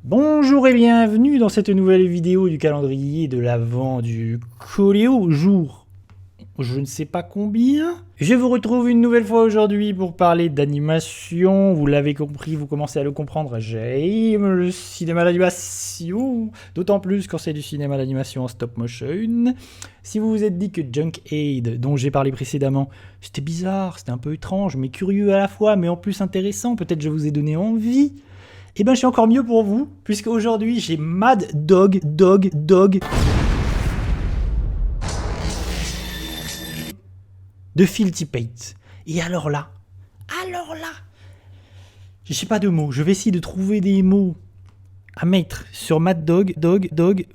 Bonjour et bienvenue dans cette nouvelle vidéo du calendrier de l'Avent du Coléo, jour je ne sais pas combien. Je vous retrouve une nouvelle fois aujourd'hui pour parler d'animation. Vous l'avez compris, vous commencez à le comprendre, j'aime le cinéma d'animation, d'autant plus quand c'est du cinéma d'animation en stop motion. Si vous vous êtes dit que Junkhead, dont j'ai parlé précédemment, c'était bizarre, c'était un peu étrange, mais curieux à la fois, mais en plus intéressant, peut-être je vous ai donné envie. Et ben, je suis encore mieux pour vous, puisque aujourd'hui j'ai Mad Dog de Phil Tippett. Et alors là, j'ai pas de mots. Je vais essayer de trouver des mots à mettre sur Mad Dog,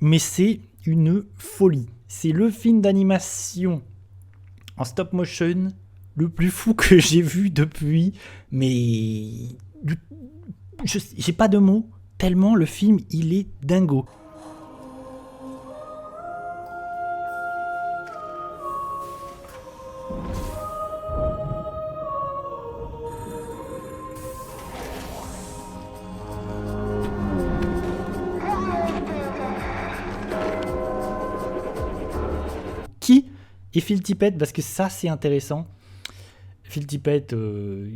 mais c'est une folie. C'est le film d'animation en stop motion le plus fou que j'ai vu depuis, mais j'ai pas de mots, tellement le film, il est dingo. Qui est Phil Tippett? Parce que ça, c'est intéressant. Phil Tippett,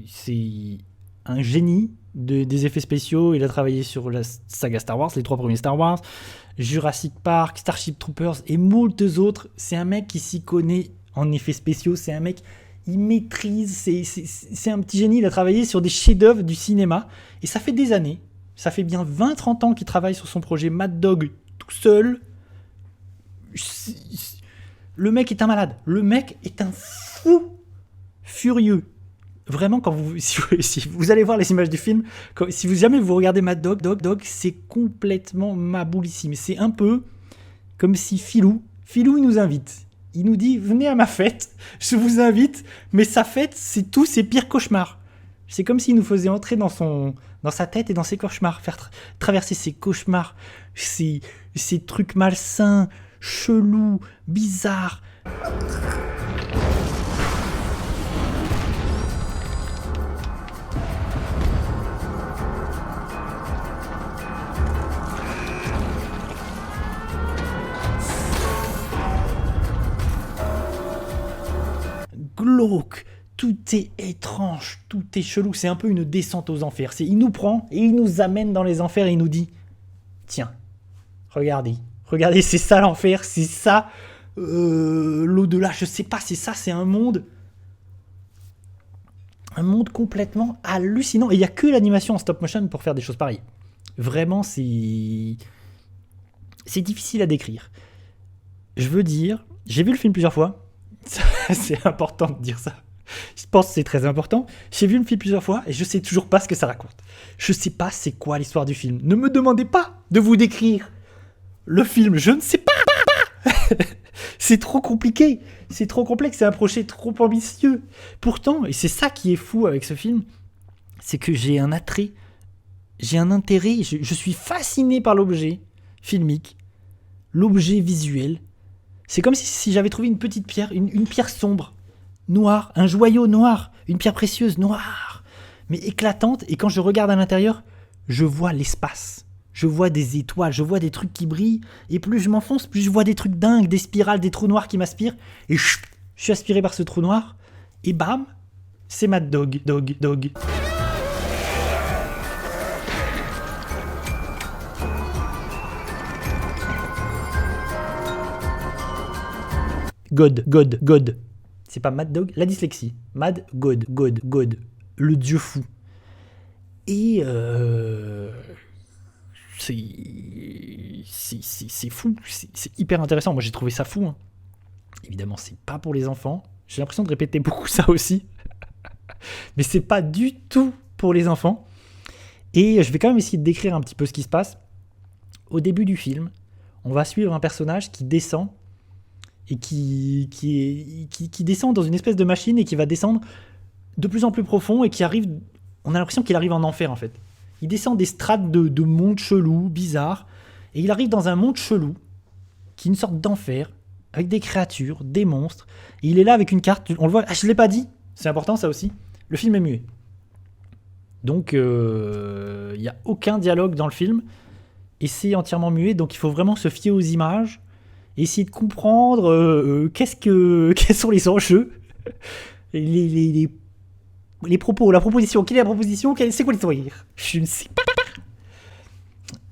c'est un génie des effets spéciaux. Il a travaillé sur la saga Star Wars, les 3 premiers Star Wars, Jurassic Park, Starship Troopers et moult autres. C'est un mec qui s'y connaît en effets spéciaux. C'est un mec, il maîtrise. C'est un petit génie. Il a travaillé sur des chefs-d'œuvre du cinéma. Et ça fait des années. Ça fait bien 20-30 ans qu'il travaille sur son projet Mad Dog tout seul. Le mec est un malade. Le mec est un fou furieux. Vraiment, si vous allez voir les images du film, si jamais vous regardez Mad Dog, c'est complètement maboulissime. C'est un peu comme si Philou, il nous invite. Il nous dit, venez à ma fête, je vous invite, mais sa fête, c'est tous ses pires cauchemars. C'est comme s'il nous faisait entrer dans sa tête et dans ses cauchemars, faire traverser ses cauchemars, ces trucs malsains, chelous, bizarres. Glauque, tout est étrange, tout est chelou, c'est un peu une descente aux enfers. Il nous prend et il nous amène dans les enfers et il nous dit « Tiens, regardez, c'est ça l'enfer, c'est ça l'au-delà, je sais pas, c'est ça, c'est un monde complètement hallucinant. » Et il n'y a que l'animation en stop motion pour faire des choses pareilles. Vraiment, c'est difficile à décrire. Je veux dire, j'ai vu le film plusieurs fois. C'est important de dire ça. Je pense que c'est très important. J'ai vu le film plusieurs fois et je sais toujours pas ce que ça raconte. Je sais pas c'est quoi l'histoire du film. Ne me demandez pas de vous décrire le film. Je ne sais pas. C'est trop compliqué. C'est trop complexe. C'est un projet trop ambitieux. Pourtant, et c'est ça qui est fou avec ce film, c'est que j'ai un attrait, j'ai un intérêt. Je suis fasciné par l'objet filmique, l'objet visuel. C'est comme si j'avais trouvé une petite pierre, une pierre sombre, noire, un joyau noir, une pierre précieuse noire, mais éclatante. Et quand je regarde à l'intérieur, je vois l'espace. Je vois des étoiles, je vois des trucs qui brillent. Et plus je m'enfonce, plus je vois des trucs dingues, des spirales, des trous noirs qui m'aspirent. Et je suis aspiré par ce trou noir. Et bam, c'est Mad Dog. God. C'est pas Mad Dog, la dyslexie. Mad God. Le dieu fou. Et c'est fou, c'est hyper intéressant. Moi j'ai trouvé ça fou. Évidemment, c'est pas pour les enfants. J'ai l'impression de répéter beaucoup ça aussi. Mais c'est pas du tout pour les enfants. Et je vais quand même essayer de décrire un petit peu ce qui se passe. Au début du film, on va suivre un personnage qui descend et qui descend dans une espèce de machine et qui va descendre de plus en plus profond et qui arrive, on a l'impression qu'il arrive en enfer en fait. Il descend des strates de mondes chelous, bizarres, et il arrive dans un monde chelou qui est une sorte d'enfer avec des créatures, des monstres, et il est là avec une carte, on le voit, je l'ai pas dit, c'est important ça aussi, le film est muet. Donc il n'y a aucun dialogue dans le film, et c'est entièrement muet, donc il faut vraiment se fier aux images, et essayer de comprendre quels sont les enjeux, les propos, la proposition. Quelle est la proposition? C'est quoi l'histoire? Je ne sais pas.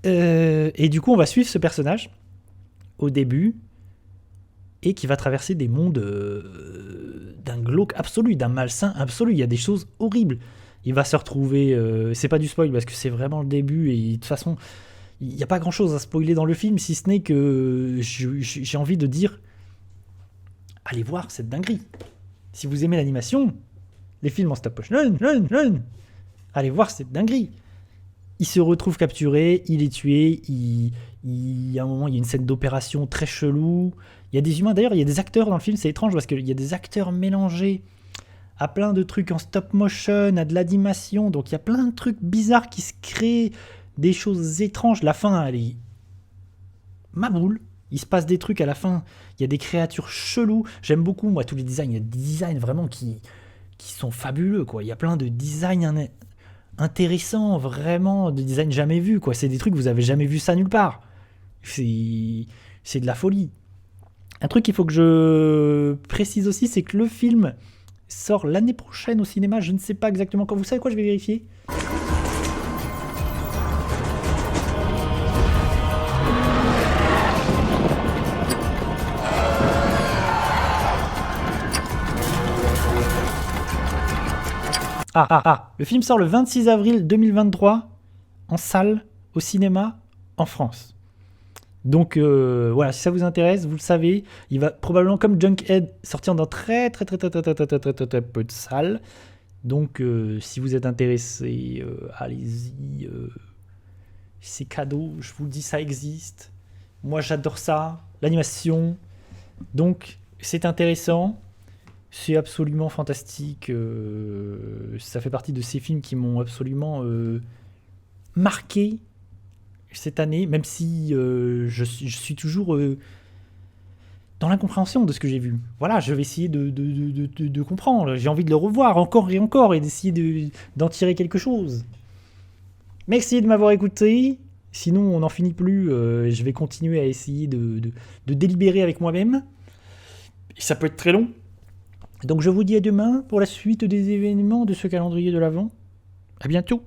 Et du coup, on va suivre ce personnage au début et qui va traverser des mondes d'un glauque absolu, d'un malsain absolu. Il y a des choses horribles. Il va se retrouver... c'est pas du spoil parce que c'est vraiment le début et de toute façon, il n'y a pas grand-chose à spoiler dans le film, si ce n'est que j'ai envie de dire allez voir cette dinguerie. Si vous aimez l'animation, les films en stop motion, allez voir cette dinguerie. Il se retrouve capturé, il est tué, il y a un moment, il y a une scène d'opération très chelou. Il y a des humains, d'ailleurs, il y a des acteurs dans le film, c'est étrange parce qu'il y a des acteurs mélangés à plein de trucs en stop motion, à de l'animation, donc il y a plein de trucs bizarres qui se créent, des choses étranges. La fin, elle est maboule. Il se passe des trucs à la fin, il y a des créatures cheloues. J'aime beaucoup, moi, tous les designs. Il y a des designs vraiment qui sont fabuleux, quoi. Il y a plein de designs intéressants, vraiment, des designs jamais vus, quoi. C'est des trucs, vous avez jamais vu ça nulle part. C'est de la folie. Un truc qu'il faut que je précise aussi, c'est que le film sort l'année prochaine au cinéma. Je ne sais pas exactement quand. Vous savez quoi, je vais vérifier. Le film sort le 26 avril 2023 en salle, au cinéma, en France. Donc voilà, si ça vous intéresse, vous le savez, il va probablement comme Junkhead sortir dans très peu de salles. Donc si vous êtes intéressé, allez-y. C'est cadeau, je vous le dis, ça existe. Moi j'adore ça, l'animation. Donc c'est intéressant. C'est absolument fantastique. Ça fait partie de ces films qui m'ont absolument marqué cette année, même si je suis toujours dans l'incompréhension de ce que j'ai vu. Voilà, je vais essayer de comprendre. J'ai envie de le revoir encore et encore et d'essayer d'en tirer quelque chose. Merci de m'avoir écouté. Sinon, on n'en finit plus. Je vais continuer à essayer de délibérer avec moi-même. Et ça peut être très long. Donc je vous dis à demain pour la suite des événements de ce calendrier de l'Avent. À bientôt.